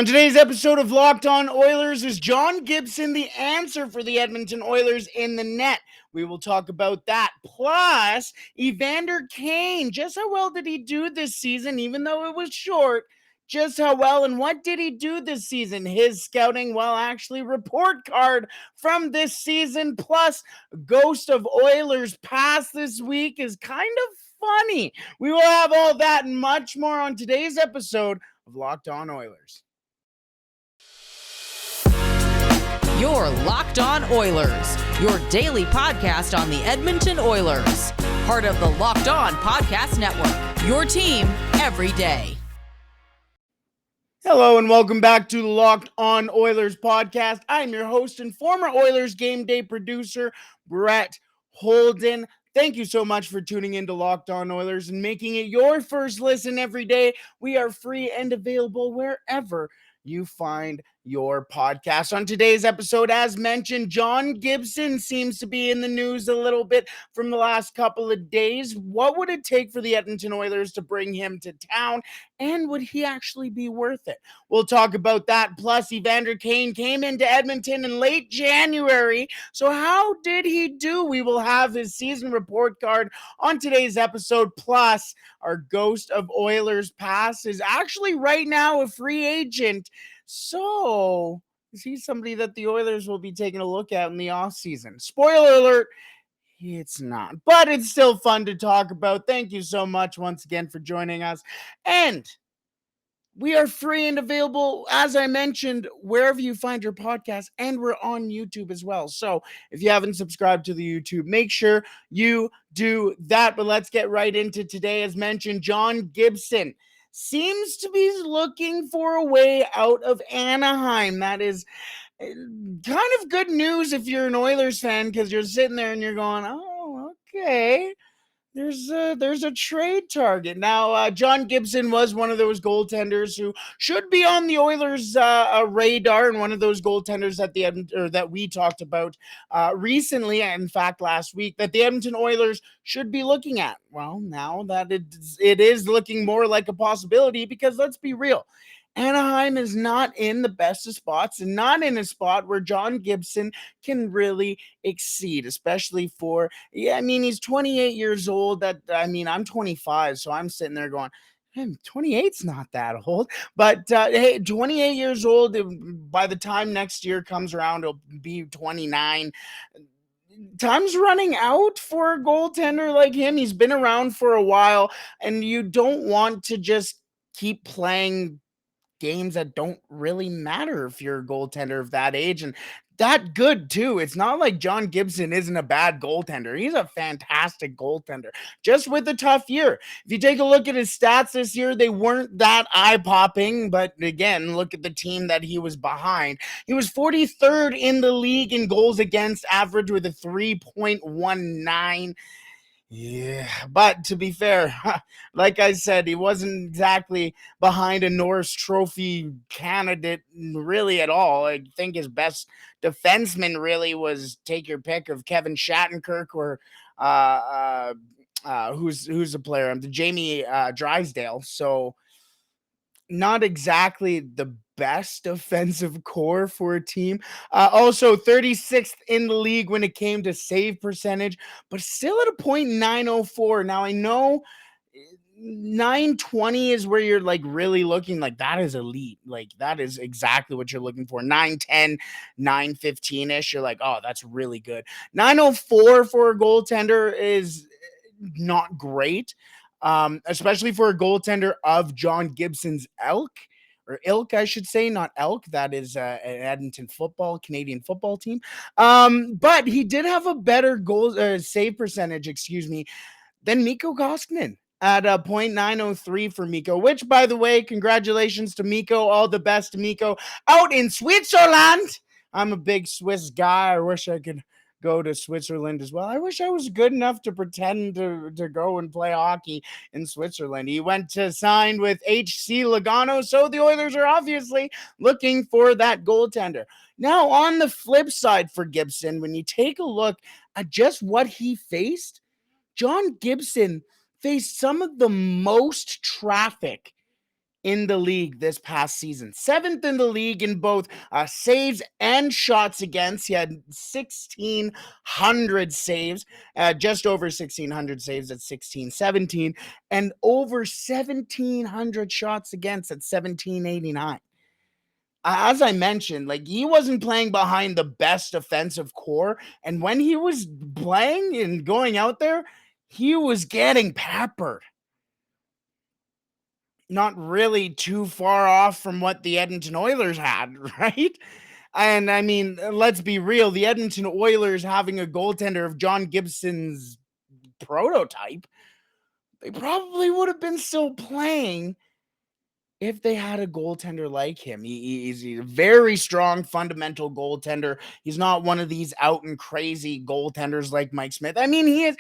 On today's episode of Locked On Oilers, is John Gibson the answer for the Edmonton Oilers in the net? We will talk about that. Plus, Evander Kane, just how well did he do this season, even though it was short? Just how well and what did he do this season? His scouting, well, actually, report card from this season, plus Ghost of Oilers past this week is kind of funny. We will have all that and much more on today's episode of Locked On Oilers. You're Locked On Oilers, your daily podcast on the Edmonton Oilers. Part of the Locked On Podcast Network, your team every day. Hello and welcome back to the Locked On Oilers podcast. I'm your host and former Oilers game day producer, Brett Holden. Thank you so much for tuning in to Locked On Oilers and making it your first listen every day. We are free and available wherever you find your podcast. On today's episode, as mentioned, John Gibson seems to be in the news a little bit from the last couple of days. What would it take for the Edmonton Oilers to bring him to town? And would he actually be worth it? We'll talk about that. Plus, Evander Kane came into Edmonton in late January. So how did he do? We will have his season report card on today's episode. Plus, our Ghost of Oilers pass is actually right now a free agent. So, is he somebody that the Oilers will be taking a look at in the offseason? Spoiler alert, it's not. But it's still fun to talk about. Thank you so much once again for joining us. And we are free and available, as I mentioned, wherever you find your podcast, and we're on YouTube as well. So if you haven't subscribed to the YouTube, make sure you do that. But let's get right into today. As mentioned, John Gibson seems to be looking for a way out of Anaheim. That is kind of good news if you're an Oilers fan, because you're sitting there and you're going, oh, okay. There's a trade target. Now, John Gibson was one of those goaltenders who should be on the Oilers' radar, and one of those goaltenders that we talked about recently, in fact, last week, that the Edmonton Oilers should be looking at. Well, now that it is looking more like a possibility, because let's be real, Anaheim is not in the best of spots and not in a spot where John Gibson can really exceed, especially he's 28 years old. I'm 25, so I'm sitting there going, 28's not that old, but hey, 28 years old, by the time next year comes around, he'll be 29. Time's running out for a goaltender like him. He's been around for a while, and you don't want to just keep playing games that don't really matter if you're a goaltender of that age and that good too. It's not like John Gibson isn't a bad goaltender. He's a fantastic goaltender, just with a tough year. If you take a look at his stats this year, they weren't that eye-popping, but again, look at the team that he was behind. He was 43rd in the league in goals against average with a 3.19. Yeah, but to be fair, like I said, he wasn't exactly behind a Norris Trophy candidate really at all. I think his best defenseman really was, take your pick, of Kevin Shattenkirk or who's a player? The Jamie Drysdale. So not exactly the best offensive core for a team. Also 36th in the league when it came to save percentage, but still at a .904. Now I know 920 is where you're like really looking like that is elite. Like that is exactly what you're looking for. 910, 915-ish. You're like, oh, that's really good. 904 for a goaltender is not great. Especially for a goaltender of John Gibson's ilk, I should say, not elk. That is an Edmonton Canadian football team. But he did have a better save percentage, than Mikko Koskinen at a .903 for Mikko, which, by the way, congratulations to Mikko. All the best to Mikko out in Switzerland. I'm a big Swiss guy. I wish I could go to Switzerland as well. I wish I was good enough to pretend to go and play hockey in Switzerland. He went to sign with HC Lugano, so the Oilers are obviously looking for that goaltender. Now, on the flip side for Gibson, when you take a look at just what he faced, John Gibson faced some of the most traffic in the league this past season. 7th in the league in both saves and shots against. He had 1,600 saves, just over 1,600 saves at 1617, and over 1,700 shots against at 1,789. As I mentioned, like, he wasn't playing behind the best defensive core, and when he was playing and going out there, he was getting peppered. Not really too far off from what the Edmonton Oilers had, right? And I mean, let's be real, the Edmonton Oilers having a goaltender of John Gibson's prototype, they probably would have been still playing if they had a goaltender like him. He's a very strong fundamental goaltender. He's not one of these out and crazy goaltenders like Mike Smith. I mean, he is.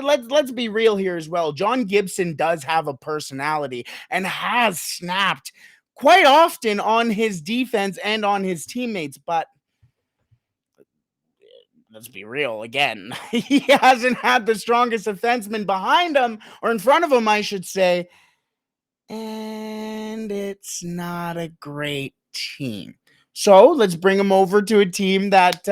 Let's be real here as well. John Gibson does have a personality and has snapped quite often on his defense and on his teammates, but let's be real again. He hasn't had the strongest defenseman behind him, or in front of him, I should say. And it's not a great team. So let's bring him over to a team that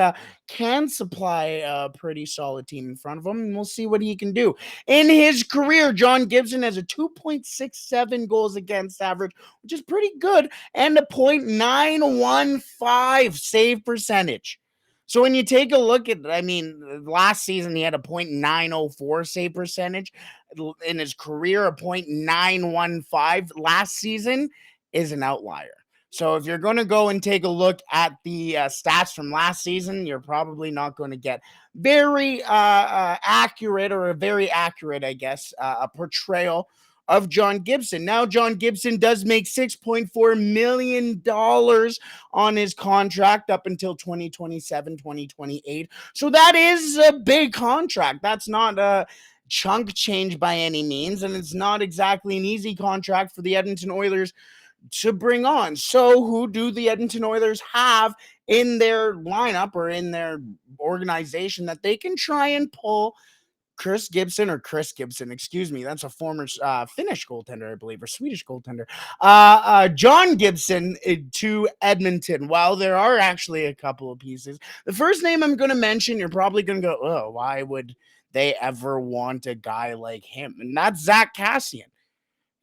can supply a pretty solid team in front of him, and we'll see what he can do. In his career, John Gibson has a 2.67 goals against average, which is pretty good, and a .915 save percentage. So when you take a look at, I mean, last season he had a .904 save percentage. In his career, a .915 last season is an outlier. So if you're going to go and take a look at the stats from last season, you're probably not going to get very accurate, or a very accurate, I guess, a portrayal of John Gibson. Now, John Gibson does make $6.4 million on his contract up until 2027, 2028. So that is a big contract. That's not a chunk change by any means, and it's not exactly an easy contract for the Edmonton Oilers to bring on. So who do the Edmonton Oilers have in their lineup or in their organization that they can try and pull Chris Gibson, excuse me. That's a former Finnish goaltender, I believe, or Swedish goaltender. John Gibson to Edmonton. Well, there are actually a couple of pieces. The first name I'm going to mention, you're probably going to go, oh, why would they ever want a guy like him? And that's Zach Kassian.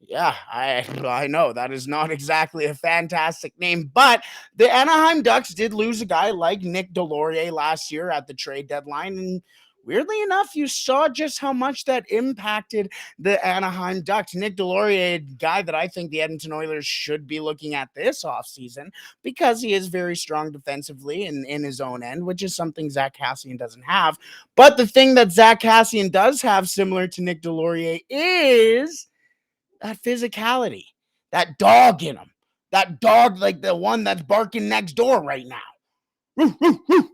Yeah, I know that is not exactly a fantastic name, but the Anaheim Ducks did lose a guy like Nick Delorier last year at the trade deadline, and weirdly enough, you saw just how much that impacted the Anaheim Ducks. Nick Delorier, a guy that I think the Edmonton Oilers should be looking at this offseason, because he is very strong defensively in his own end, which is something Zach Kassian doesn't have. But the thing that Zach Kassian does have, similar to Nick Delorier, is that physicality, that dog in him, that dog like the one that's barking next door right now. Woo, woo, woo.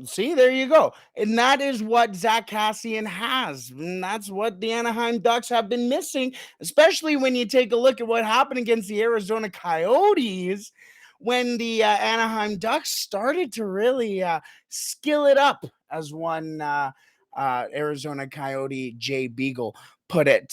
See, there you go. And that is what Zach Kassian has. And that's what the Anaheim Ducks have been missing, especially when you take a look at what happened against the Arizona Coyotes when the Anaheim Ducks started to really skill it up, as one Arizona Coyote, Jay Beagle, put it.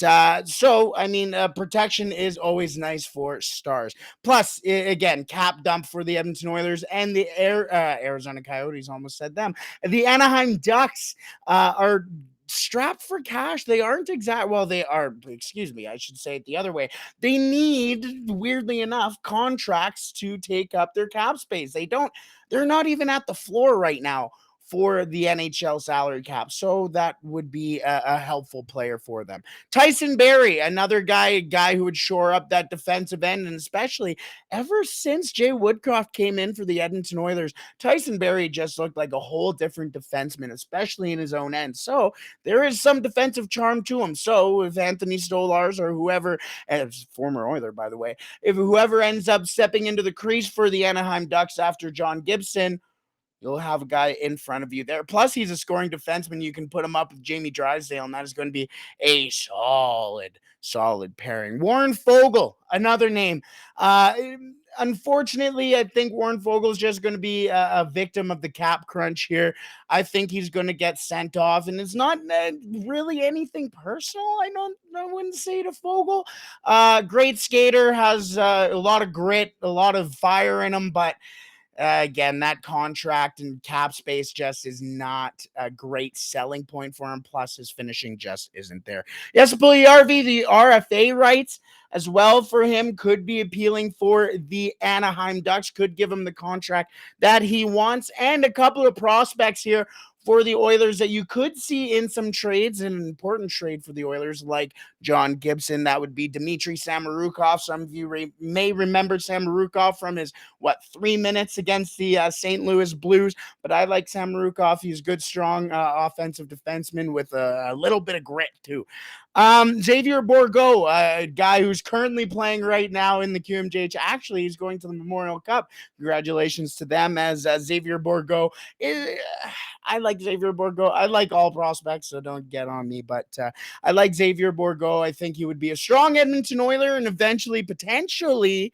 So, I mean, protection is always nice for stars. Plus, again, cap dump for the Edmonton Oilers and the Arizona Coyotes, almost said them. The Anaheim Ducks are strapped for cash. They aren't they are, excuse me, I should say it the other way. They need, weirdly enough, contracts to take up their cap space. They're not even at the floor right now for the NHL salary cap. So that would be a helpful player for them. Tyson Barrie, another guy who would shore up that defensive end, and especially ever since Jay Woodcroft came in for the Edmonton Oilers, Tyson Barrie just looked like a whole different defenseman, especially in his own end. So there is some defensive charm to him. So if Anthony Stolarz or whoever, as former Oiler, by the way, if whoever ends up stepping into the crease for the Anaheim Ducks after John Gibson, you'll have a guy in front of you there. Plus, he's a scoring defenseman. You can put him up with Jamie Drysdale, and that is going to be a solid pairing. Warren Fogle, another name. unfortunately, I think Warren Fogel's just going to be a victim of the cap crunch here. I think he's going to get sent off, and it's not really anything personal. I wouldn't say to Fogel. Great skater, has a lot of grit, a lot of fire in him, but again, that contract and cap space just is not a great selling point for him. Plus, his finishing just isn't there. Yes, Puljujärvi, the RFA rights as well for him could be appealing for the Anaheim Ducks, could give him the contract that he wants, and a couple of prospects here for the Oilers that you could see in some trades, an important trade for the Oilers, like John Gibson. That would be Dmitry Samorukov. Some of you may remember Samorukov from his 3 minutes against the St. Louis Blues, but I like Samorukov. He's a good, strong offensive defenseman with a little bit of grit too. Xavier Bourgault, a guy who's currently playing right now in the QMJH. Actually, he's going to the Memorial Cup. Congratulations to them, as Xavier Bourgault is. I like Xavier Bourgault. I like all prospects, so don't get on me, but I like Xavier Bourgault. I think he would be a strong Edmonton Oiler and eventually, potentially,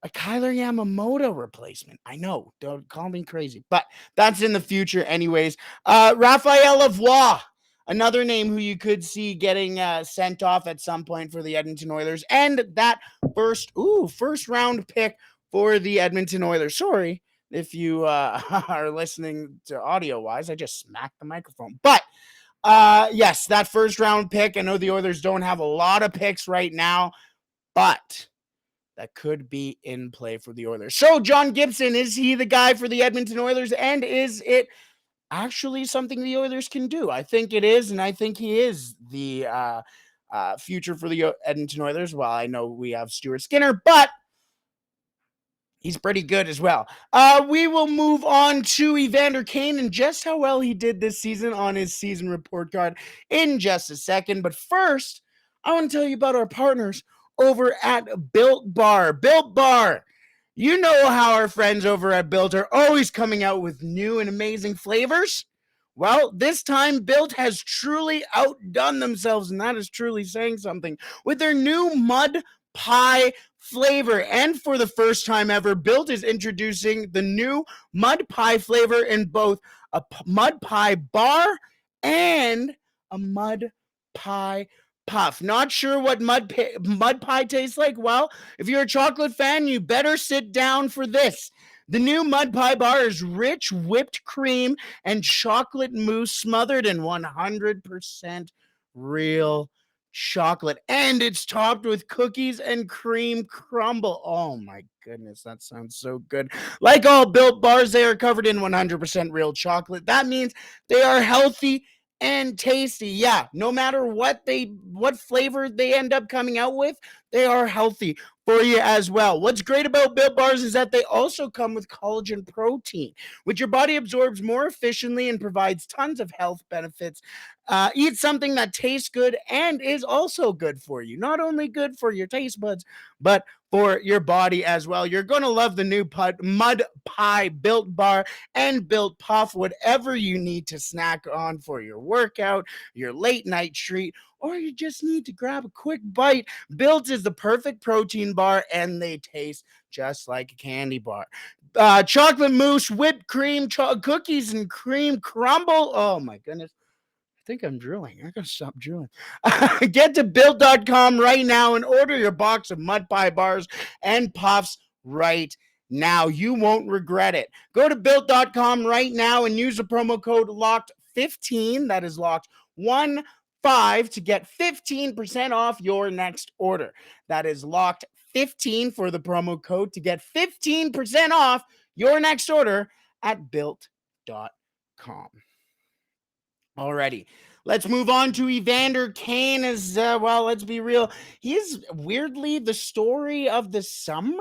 a Kyler Yamamoto replacement. I know, don't call me crazy, but that's in the future anyways. Raphael Lavoie, another name who you could see getting sent off at some point for the Edmonton Oilers. And that first round pick for the Edmonton Oilers. Sorry if you are listening to audio-wise. I just smacked the microphone. But yes, that first round pick. I know the Oilers don't have a lot of picks right now, but that could be in play for the Oilers. So, John Gibson, is he the guy for the Edmonton Oilers? And is it actually something the Oilers can do? I think it is, and I think he is the future for the Edmonton Oilers. Well, I know we have Stuart Skinner, but he's pretty good as well. We will move on to Evander Kane and just how well he did this season on his season report card in just a second. But first, I want to tell you about our partners over at Built Bar. Built Bar. You know how our friends over at Built are always coming out with new and amazing flavors. Well, this time Built has truly outdone themselves, and that is truly saying something, with their new mud pie flavor. And for the first time ever, Built is introducing the new mud pie flavor in both a mud pie bar and a mud pie puff. Not sure what mud pie tastes like? Well, if you're a chocolate fan, you better sit down for this. The new mud pie bar is rich whipped cream and chocolate mousse smothered in 100% real chocolate, and it's topped with cookies and cream crumble. Oh my goodness, that sounds so good. Like all Built bars, they are covered in 100% real chocolate. That means they are healthy and tasty. Yeah, no matter what flavor they end up coming out with, they are healthy for you as well. What's great about Built bars is that they also come with collagen protein, which your body absorbs more efficiently and provides tons of health benefits. Eat something that tastes good and is also good for you. Not only good for your taste buds, but for your body as well. You're going to love the new mud pie Built bar and Built puff, whatever you need to snack on for your workout, your late night treat, or you just need to grab a quick bite. Built is the perfect protein bar, and they taste just like a candy bar. Chocolate mousse, whipped cream, cookies, and cream crumble. Oh my goodness. I think I'm drooling. I gotta stop drooling. Get to Built.com right now and order your box of mud pie bars and puffs right now. You won't regret it. Go to Built.com right now and use the promo code LOCKED15. That is locked 15 to get 15% off your next order. That is locked 15 for the promo code to get 15% off your next order at Built.com. Alrighty, let's move on to Evander Kane. As well, let's be real, he's weirdly the story of the summer,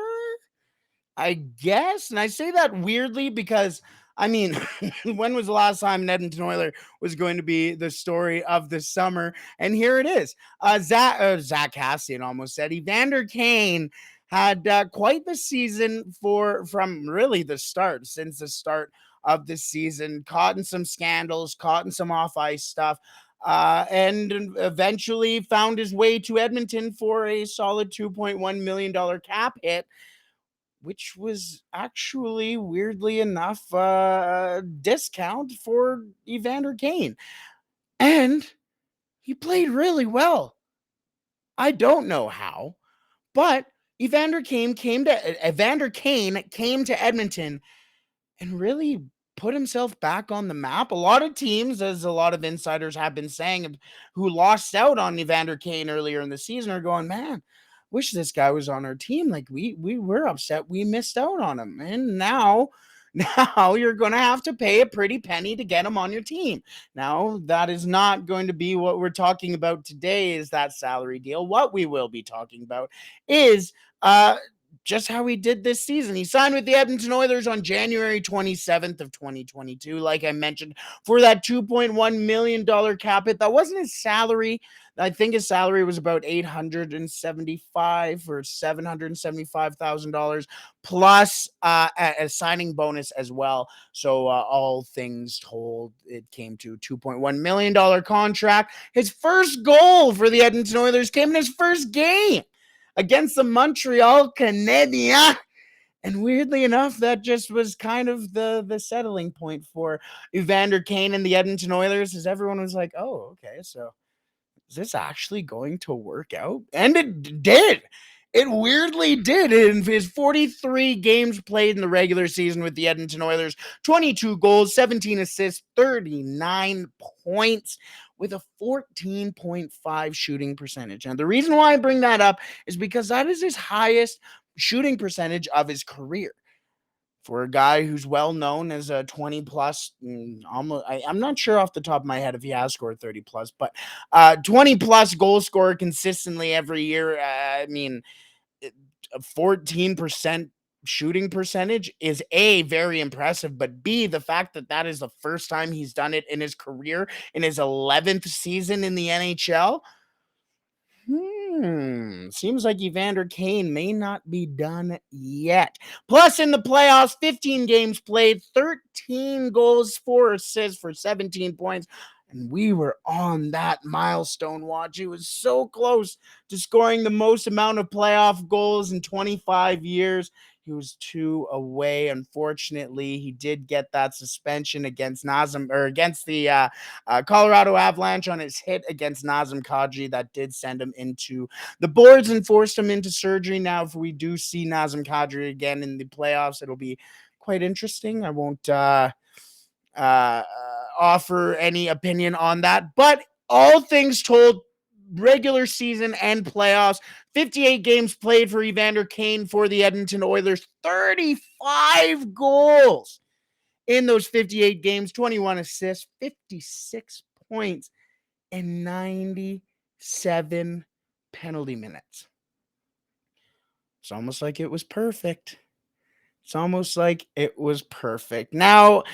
I guess. And I say that weirdly because, I mean, when was the last time an Edmonton Oiler was going to be the story of the summer? And here it is. Zach Cassian almost said Evander Kane had quite the season from really the start, since the start of the season, caught in some scandals, caught in some off-ice stuff. and eventually found his way to Edmonton for a solid $2.1 million cap hit, which was actually, weirdly enough, a discount for Evander Kane. And he played really well. I don't know how, but Evander Kane came to Edmonton and really put himself back on the map. A lot of teams, as a lot of insiders have been saying, who lost out on Evander Kane earlier in the season are going, man, wish this guy was on our team. Like we were upset we missed out on him. And now you're going to have to pay a pretty penny to get him on your team. Now, that is not going to be what we're talking about today, is that salary deal. What we will be talking about is just how he did this season. He signed with the Edmonton Oilers on January 27th of 2022, like I mentioned, for that $2.1 million cap hit. That wasn't his salary. I think his salary was about $875 or $775,000 plus a signing bonus as well. So all things told, it came to a $2.1 million contract. His first goal for the Edmonton Oilers came in his first game against the Montreal Canadiens. And weirdly enough, that just was kind of the settling point for Evander Kane and the Edmonton Oilers, as everyone was like, oh, okay, so is this actually going to work out? And it did. It weirdly did. In his 43 games played in the regular season with the Edmonton Oilers, 22 goals, 17 assists, 39 points with a 14.5 shooting percentage. And the reason why I bring that up is because that is his highest shooting percentage of his career. For a guy who's well known as a 20 plus, almost, I'm not sure off the top of my head if he has scored 30 plus, but 20 plus goal scorer consistently every year. I mean, a 14% shooting percentage is A, very impressive, but B, the fact that that is the first time he's done it in his career, in his 11th season in the NHL. Seems like Evander Kane may not be done yet. Plus, in the playoffs, 15 games played, 13 goals, 4 assists for 17 points. And we were on that milestone watch. He was so close to scoring the most amount of playoff goals in 25 years. He was 2 away. Unfortunately, he did get that suspension against the Colorado Avalanche on his hit against Nazem Kadri. That did send him into the boards and forced him into surgery. Now, if we do see Nazem Kadri again in the playoffs, it'll be quite interesting. I won't offer any opinion on that, but all things told, regular season and playoffs, 58 games played for Evander Kane for the Edmonton Oilers, 35 goals in those 58 games, 21 assists, 56 points, and 97 penalty minutes. It's almost like it was perfect. Now,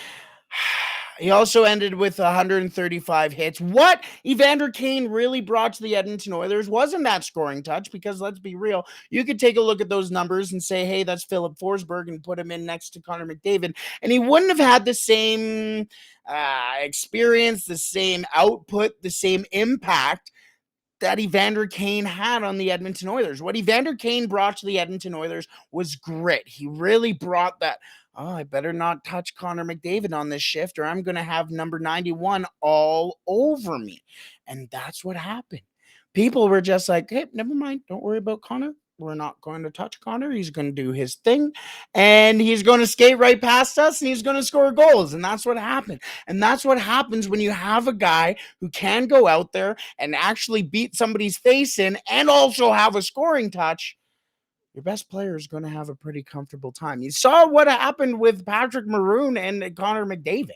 he also ended with 135 hits. What Evander Kane really brought to the Edmonton Oilers wasn't that scoring touch, because let's be real, you could take a look at those numbers and say, hey, that's Philip Forsberg, and put him in next to Connor McDavid, and he wouldn't have had the same experience, the same output, the same impact that Evander Kane had on the Edmonton Oilers. What Evander Kane brought to the Edmonton Oilers was grit. He really brought that, I better not touch Connor McDavid on this shift, or I'm going to have number 91 all over me. And that's what happened. People were just like, hey, never mind. Don't worry about Connor. We're not going to touch Connor. He's going to do his thing, and he's going to skate right past us, and he's going to score goals. And that's what happened. And that's what happens when you have a guy who can go out there and actually beat somebody's face in and also have a scoring touch. Your best player is going to have a pretty comfortable time. You saw what happened with Patrick Maroon and Connor McDavid.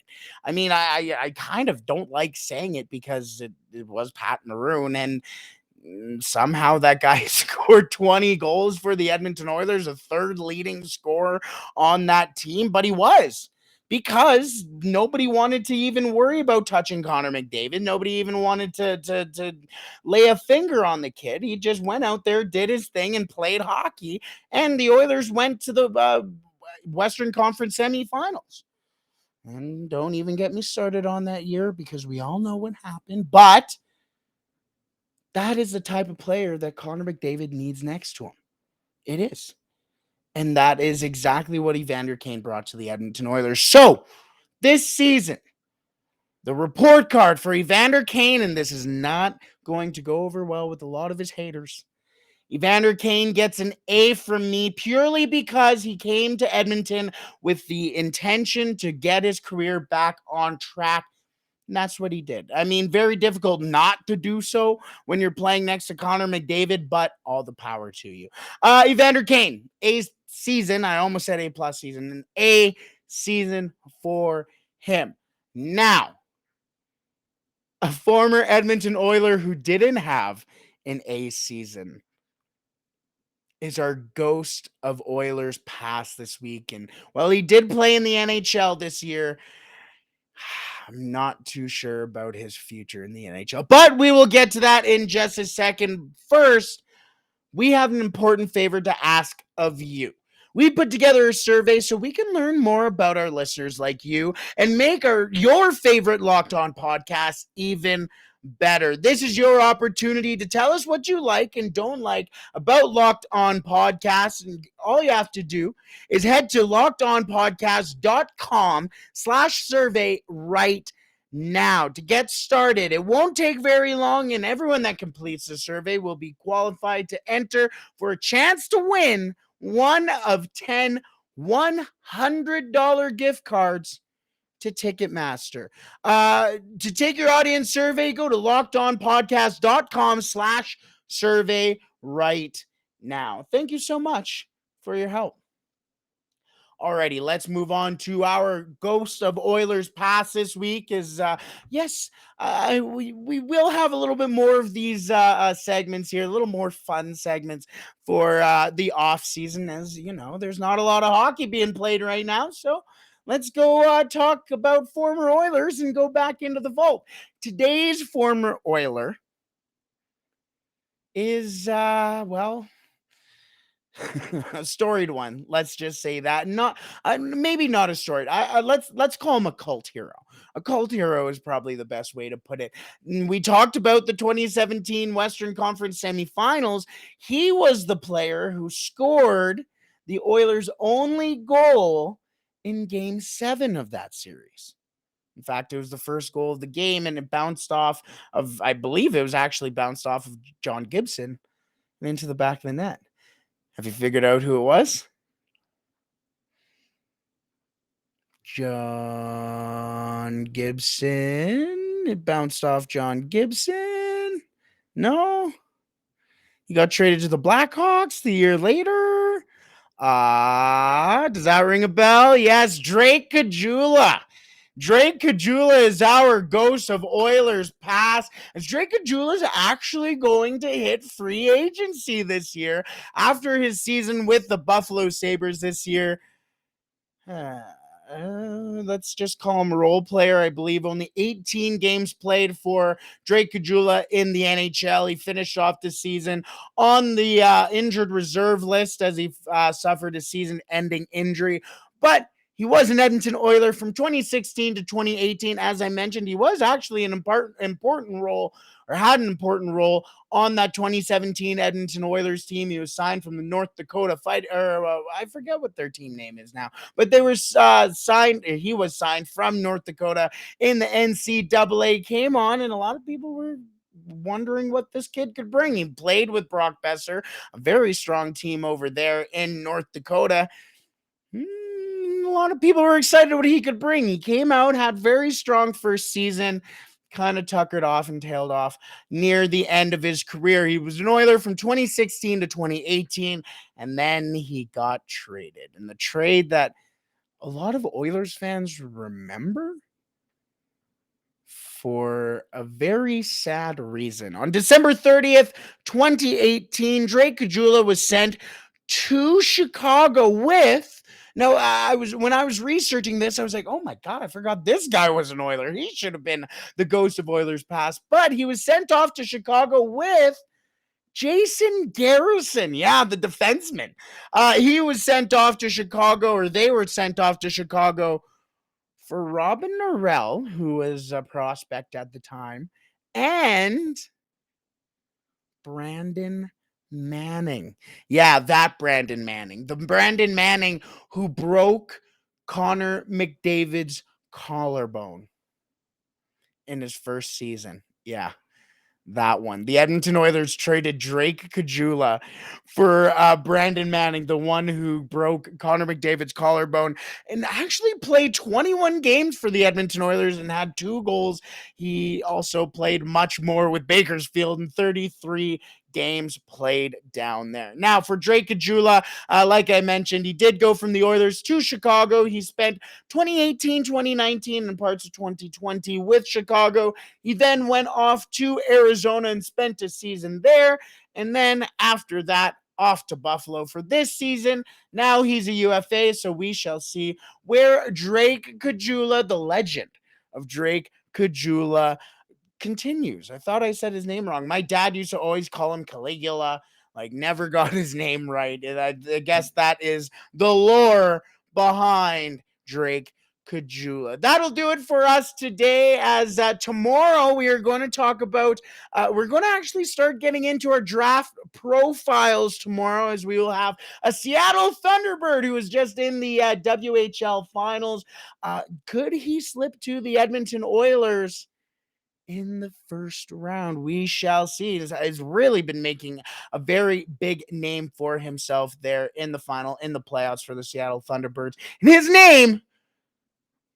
I mean, I kind of don't like saying it, because it was Pat Maroon, and somehow that guy scored 20 goals for the Edmonton Oilers, a third leading scorer on that team. But he was, because nobody wanted to even worry about touching Connor McDavid. Nobody even wanted to lay a finger on the kid. He just went out there, did his thing, and played hockey. And the Oilers went to the Western Conference semifinals. And don't even get me started on that year because we all know what happened. But that is the type of player that Connor McDavid needs next to him. It is. And that is exactly what Evander Kane brought to the Edmonton Oilers. So, this season, the report card for Evander Kane, and this is not going to go over well with a lot of his haters. Evander Kane gets an A from me purely because he came to Edmonton with the intention to get his career back on track. And that's what he did. I mean, very difficult not to do so when you're playing next to Connor McDavid, but all the power to you. Evander Kane, A season. I almost said A plus season. An A season for him. Now, a former Edmonton Oiler who didn't have an A season is our ghost of Oilers past this week. And while he did play in the NHL this year, I'm not too sure about his future in the NHL, but we will get to that in just a second. First, we have an important favor to ask of you. We put together a survey so we can learn more about our listeners like you and make your favorite Locked On podcast even better. This is your opportunity to tell us what you like and don't like about Locked On Podcasts. And all you have to do is head to lockedonpodcast.com/survey right now to get started. It won't take very long, and everyone that completes the survey will be qualified to enter for a chance to win one of 10 $100 gift cards to Ticketmaster. To take your audience survey, go to lockedonpodcast.com/survey right now. Thank you so much for your help. Alrighty, let's move on to our Ghost of Oilers Past this week. We will have a little bit more of these segments here, a little more fun segments for the off season. As you know, there's not a lot of hockey being played right now, so let's go talk about former Oilers and go back into the vault. Today's former Oiler is a storied one. Let's just say that. Not maybe not a storied. Let's call him a cult hero. A cult hero is probably the best way to put it. We talked about the 2017 Western Conference semifinals. He was the player who scored the Oilers' only goal in Game 7 of that series. In fact, it was the first goal of the game, and it bounced off of, I believe it was actually bounced off of John Gibson and into the back of the net. Have you figured out who it was? John Gibson. It bounced off John Gibson. No. He got traded to the Blackhawks the year later. Does that ring a bell? Yes, Drake Caggiula. Drake Caggiula is our Ghost of Oilers past, as Drake Caggiula is actually going to hit free agency this year after his season with the Buffalo Sabres this year. Let's just call him a role player. I believe only 18 games played for Drake Caggiula in the NHL. He finished off the season on the injured reserve list as he suffered a season-ending injury. But he was an Edmonton Oiler from 2016 to 2018. As I mentioned, he was actually an important role, or had an important role on that 2017 Edmonton Oilers team. He was signed from the North Dakota I forget what their team name is now, but they were signed. He was signed from North Dakota in the NCAA. Came on, and a lot of people were wondering what this kid could bring. He played with Brock Besser, a very strong team over there in North Dakota. A lot of people were excited what he could bring. He came out, had very strong first season, kind of tuckered off and tailed off near the end of his career. He was an Oiler from 2016 to 2018, and then he got traded. And the trade that a lot of Oilers fans remember for a very sad reason. On December 30th, 2018, Drake Caggiula was sent to Chicago with... Now, when I was researching this, I was like, oh my God, I forgot this guy was an Oiler. He should have been the Ghost of Oilers past. But he was sent off to Chicago with Jason Garrison. Yeah, the defenseman. He was sent off to Chicago, or they were sent off to Chicago for Robin Norrell, who was a prospect at the time, and Brandon Manning. Yeah, that Brandon Manning. The Brandon Manning who broke Connor McDavid's collarbone in his first season. Yeah, that one. The Edmonton Oilers traded Drake Caggiula for Brandon Manning, the one who broke Connor McDavid's collarbone, and actually played 21 games for the Edmonton Oilers and had 2 goals. He also played much more with Bakersfield in 33 games played down there. Now, for Drake Caggiula, like I mentioned, he did go from the Oilers to Chicago. He spent 2018, 2019, and parts of 2020 with Chicago. He then went off to Arizona and spent a season there. And then after that, off to Buffalo for this season. Now he's a UFA, so we shall see where Drake Caggiula, the legend of Drake Caggiula, continues. I thought I said his name wrong. My dad used to always call him Caligula, like never got his name right. And I guess that is the lore behind Drake Caggiula. That'll do it for us today, as tomorrow we are going to talk about, we're going to actually start getting into our draft profiles tomorrow, as we will have a Seattle Thunderbird who was just in the WHL finals. Could he slip to the Edmonton Oilers in the first round? We shall see. He's really been making a very big name for himself there in the final, in the playoffs for the Seattle Thunderbirds. And his name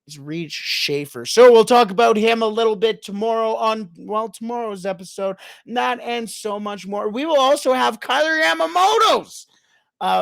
is Reed Schaefer. So we'll talk about him a little bit tomorrow on, well, tomorrow's episode. That and so much more. We will also have Kyler Yamamoto's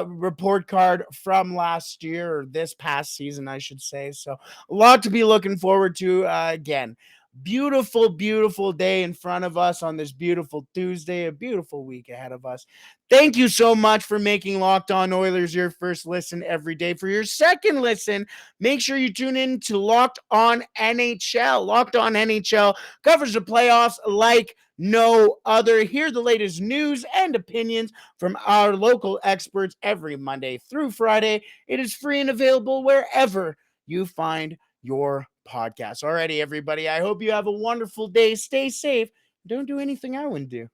report card from last year, or this past season, I should say. So a lot to be looking forward to. Again, beautiful day in front of us on this beautiful Tuesday, a beautiful week ahead of us. Thank you so much for making Locked On Oilers your first listen every day. For your second listen, make sure you tune in to Locked On NHL. Locked On NHL covers the playoffs like no other. Hear the latest news and opinions from our local experts every Monday through Friday. It is free and available wherever you find your podcast. Alrighty, everybody. I hope you have a wonderful day. Stay safe. Don't do anything I wouldn't do.